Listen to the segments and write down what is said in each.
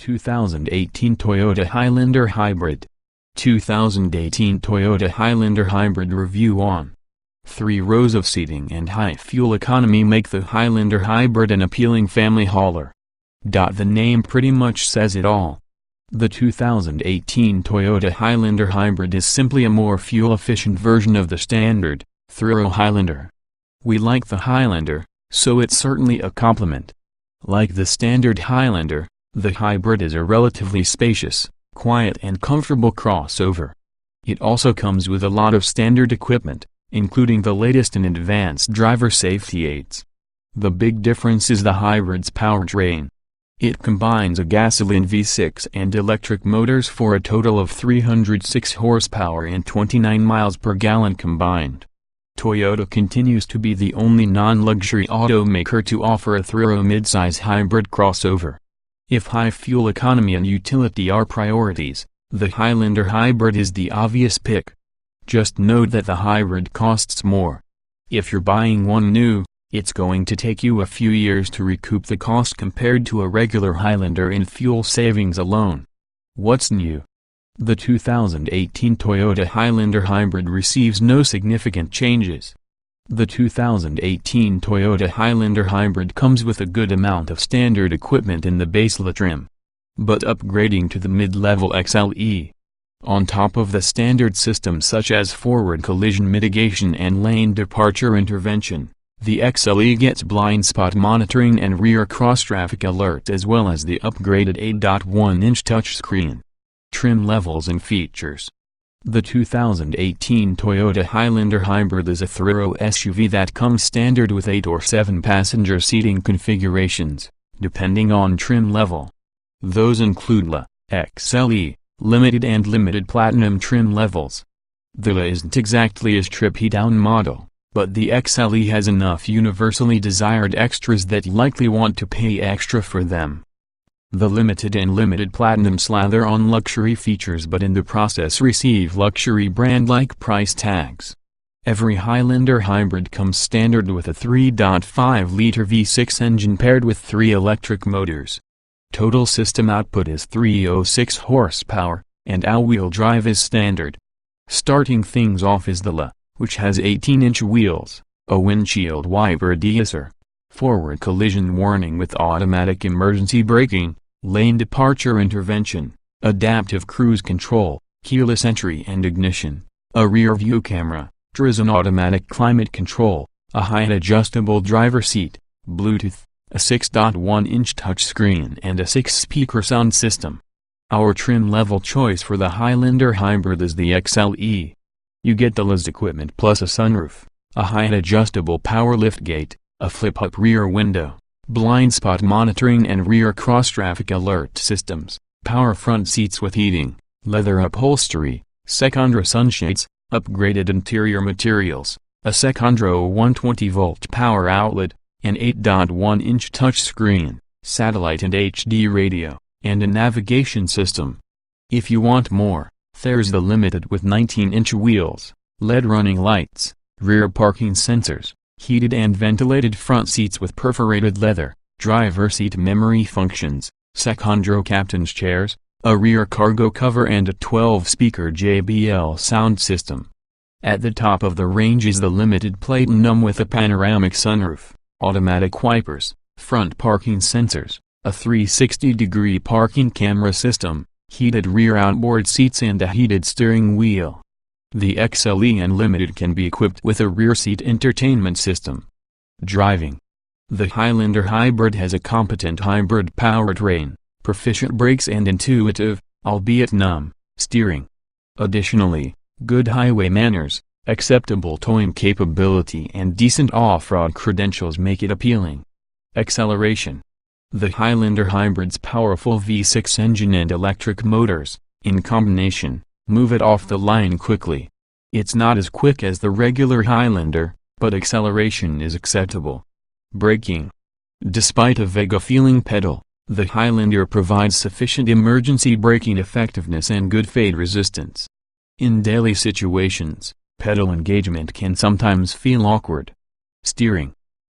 2018 Toyota Highlander Hybrid. 2018 Toyota Highlander Hybrid review on. 3 rows of seating and high fuel economy make the Highlander Hybrid an appealing family hauler. The name pretty much says it all. The 2018 Toyota Highlander Hybrid is simply a more fuel-efficient version of the standard, thorough Highlander. We like the Highlander, so it's certainly a compliment. Like the standard Highlander, the Hybrid is a relatively spacious, quiet and comfortable crossover. It also comes with a lot of standard equipment, including the latest and advanced driver safety aids. The big difference is the Hybrid's powertrain. It combines a gasoline V6 and electric motors for a total of 306 horsepower and 29 miles per gallon combined. Toyota continues to be the only non-luxury automaker to offer a thorough midsize hybrid crossover. If high fuel economy and utility are priorities, the Highlander Hybrid is the obvious pick. Just note that the Hybrid costs more. If you're buying one new, it's going to take you a few years to recoup the cost compared to a regular Highlander in fuel savings alone. What's new? The 2018 Toyota Highlander Hybrid receives no significant changes. The 2018 Toyota Highlander Hybrid comes with a good amount of standard equipment in the baseline trim, but upgrading to the mid-level XLE. On top of the standard systems such as forward collision mitigation and lane departure intervention, the XLE gets blind spot monitoring and rear cross-traffic alert as well as the upgraded 8.1-inch touchscreen. Trim levels and features. The 2018 Toyota Highlander Hybrid is a thorough SUV that comes standard with 8 or 7 passenger seating configurations, depending on trim level. Those include LE, XLE, Limited and Limited Platinum trim levels. The LE isn't exactly a stripped-down model, but the XLE has enough universally desired extras that you likely want to pay extra for them. The Limited and Limited Platinum slather on luxury features but in the process receive luxury brand-like price tags. Every Highlander Hybrid comes standard with a 3.5-liter V6 engine paired with 3 electric motors. Total system output is 306 horsepower, and all-wheel drive is standard. Starting things off is the LE, which has 18-inch wheels, a windshield wiper deicer, forward collision warning with automatic emergency braking, lane departure intervention, adaptive cruise control, keyless entry and ignition, a rear view camera, an automatic climate control, a height adjustable driver seat, Bluetooth, a 6.1-inch touchscreen and a 6-speaker sound system. Our trim level choice for the Highlander Hybrid is the XLE. You get the LE's equipment plus a sunroof, a height adjustable power liftgate, a flip-up rear window, blind spot monitoring and rear cross-traffic alert systems, power front seats with heating, leather upholstery, Secondra sunshades, upgraded interior materials, a Secondra 120-volt power outlet, an 8.1-inch touchscreen, satellite and HD radio, and a navigation system. If you want more, there's the Limited with 19-inch wheels, LED running lights, rear parking sensors, heated and ventilated front seats with perforated leather, driver seat memory functions, Secondra captain's chairs, a rear cargo cover and a 12-speaker JBL sound system. At the top of the range is the Limited Platinum with a panoramic sunroof, automatic wipers, front parking sensors, a 360-degree parking camera system, heated rear outboard seats and a heated steering wheel. The XLE and Limited can be equipped with a rear seat entertainment system. Driving. The Highlander Hybrid has a competent hybrid powertrain, proficient brakes and intuitive, albeit numb, steering. Additionally, good highway manners, acceptable towing capability and decent off-road credentials make it appealing. Acceleration. The Highlander Hybrid's powerful V6 engine and electric motors, in combination, move it off the line quickly. It's not as quick as the regular Highlander, but acceleration is acceptable. Braking. Despite a Vega-feeling pedal, the Highlander provides sufficient emergency braking effectiveness and good fade resistance. In daily situations, pedal engagement can sometimes feel awkward. Steering.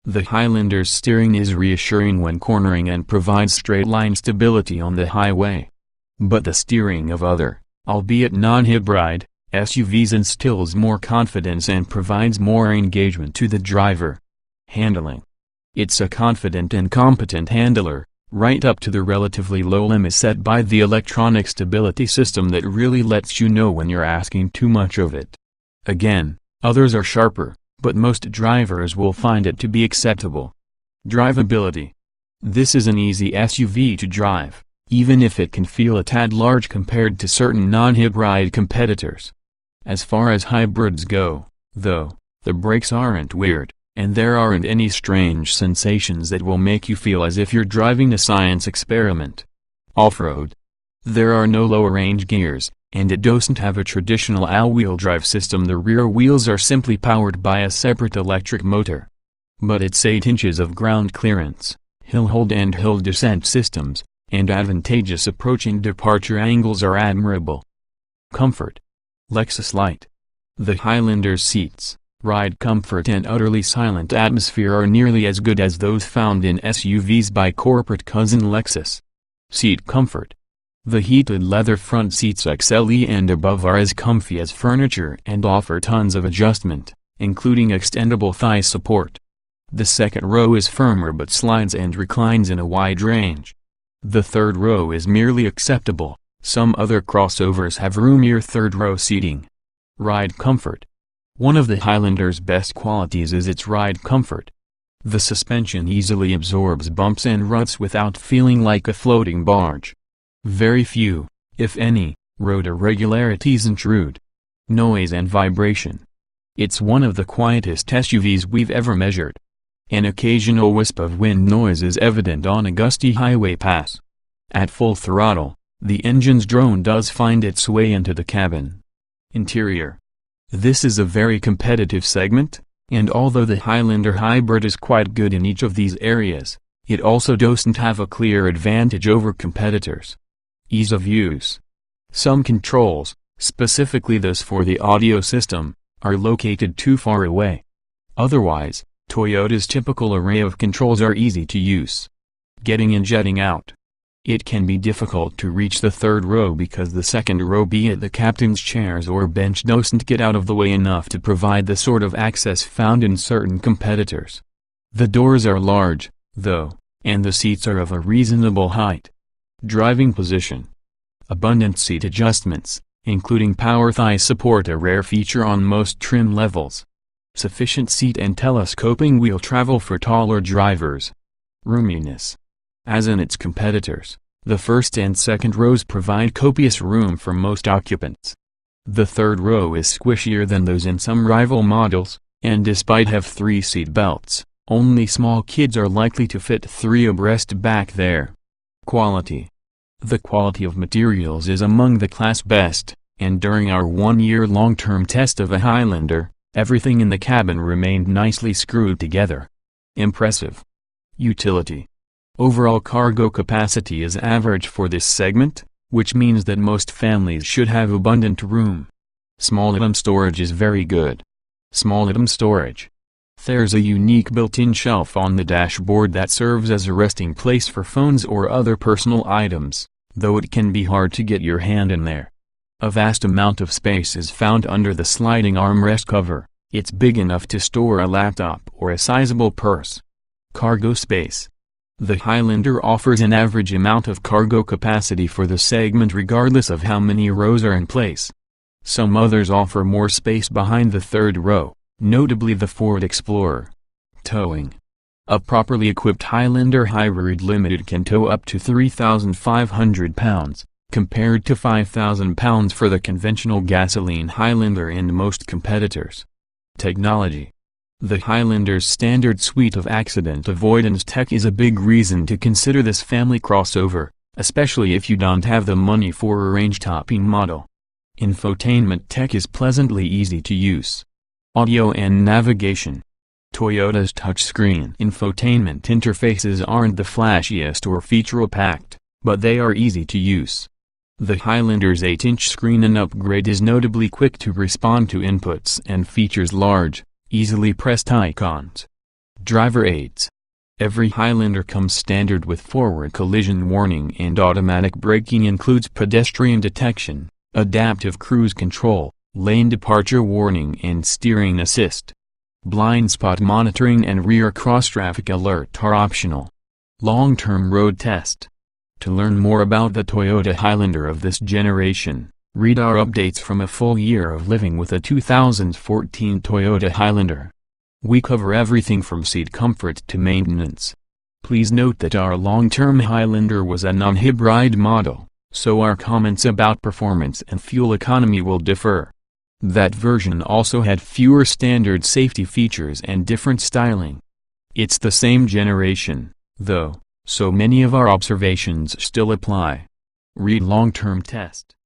The Highlander's steering is reassuring when cornering and provides straight-line stability on the highway. But the steering of other, albeit non-hybrid, SUVs instills more confidence and provides more engagement to the driver. Handling. It's a confident and competent handler, right up to the relatively low limit set by the electronic stability system that really lets you know when you're asking too much of it. Again, others are sharper, but most drivers will find it to be acceptable. Drivability. This is an easy SUV to drive, even if it can feel a tad large compared to certain non-hybrid competitors. As far as hybrids go, though, the brakes aren't weird, and there aren't any strange sensations that will make you feel as if you're driving a science experiment. Off-road. There are no lower-range gears, and it doesn't have a traditional all-wheel drive system. The rear wheels are simply powered by a separate electric motor. But its 8 inches of ground clearance, hill hold and hill descent systems, and advantageous approach and departure angles are admirable. Comfort. Lexus Light. The Highlander's seats, ride comfort and utterly silent atmosphere are nearly as good as those found in SUVs by corporate cousin Lexus. Seat comfort. The heated leather front seats XLE and above are as comfy as furniture and offer tons of adjustment, including extendable thigh support. The second row is firmer but slides and reclines in a wide range. The third row is merely acceptable. Some other crossovers have roomier third-row seating. Ride comfort. One of the Highlander's best qualities is its ride comfort. The suspension easily absorbs bumps and ruts without feeling like a floating barge. Very few, if any, road irregularities intrude. Noise and vibration. It's one of the quietest SUVs we've ever measured. An occasional wisp of wind noise is evident on a gusty highway pass. At full throttle, the engine's drone does find its way into the cabin. Interior. This is a very competitive segment, and although the Highlander Hybrid is quite good in each of these areas, it also doesn't have a clear advantage over competitors. Ease of use. Some controls, specifically those for the audio system, are located too far away. Otherwise, Toyota's typical array of controls are easy to use. Getting in, jetting out. It can be difficult to reach the third row because the second row, be it the captain's chairs or bench, doesn't get out of the way enough to provide the sort of access found in certain competitors. The doors are large, though, and the seats are of a reasonable height. Driving position. Abundant seat adjustments, including power thigh support, a rare feature on most trim levels. Sufficient seat and telescoping wheel travel for taller drivers. Roominess. As in its competitors, the first and second rows provide copious room for most occupants. The third row is squishier than those in some rival models, and despite have 3 seat belts, only small kids are likely to fit 3 abreast back there. Quality. The quality of materials is among the class best, and during our 1-year long-term test of a Highlander, everything in the cabin remained nicely screwed together. Impressive. Utility. Overall cargo capacity is average for this segment, which means that most families should have abundant room. Small item storage is very good. Small item storage. There's a unique built-in shelf on the dashboard that serves as a resting place for phones or other personal items, though it can be hard to get your hand in there. A vast amount of space is found under the sliding armrest cover. It's big enough to store a laptop or a sizable purse. Cargo space. The Highlander offers an average amount of cargo capacity for the segment regardless of how many rows are in place. Some others offer more space behind the third row, notably the Ford Explorer. Towing. A properly equipped Highlander Hybrid Limited can tow up to 3,500 pounds, compared to 5,000 pounds for the conventional gasoline Highlander and most competitors. Technology. The Highlander's standard suite of accident avoidance tech is a big reason to consider this family crossover, especially if you don't have the money for a range-topping model. Infotainment tech is pleasantly easy to use. Audio and navigation. Toyota's touchscreen infotainment interfaces aren't the flashiest or feature-packed, but they are easy to use. The Highlander's 8-inch screen and upgrade is notably quick to respond to inputs and features large, easily pressed icons. Driver aids. Every Highlander comes standard with forward collision warning, and automatic braking includes pedestrian detection, adaptive cruise control, lane departure warning and steering assist. Blind spot monitoring and rear cross-traffic alert are optional. Long-term road test. To learn more about the Toyota Highlander of this generation, read our updates from a full year of living with a 2014 Toyota Highlander. We cover everything from seat comfort to maintenance. Please note that our long-term Highlander was a non-hybrid model, so our comments about performance and fuel economy will differ. That version also had fewer standard safety features and different styling. It's the same generation, though, so many of our observations still apply. Read long-term test.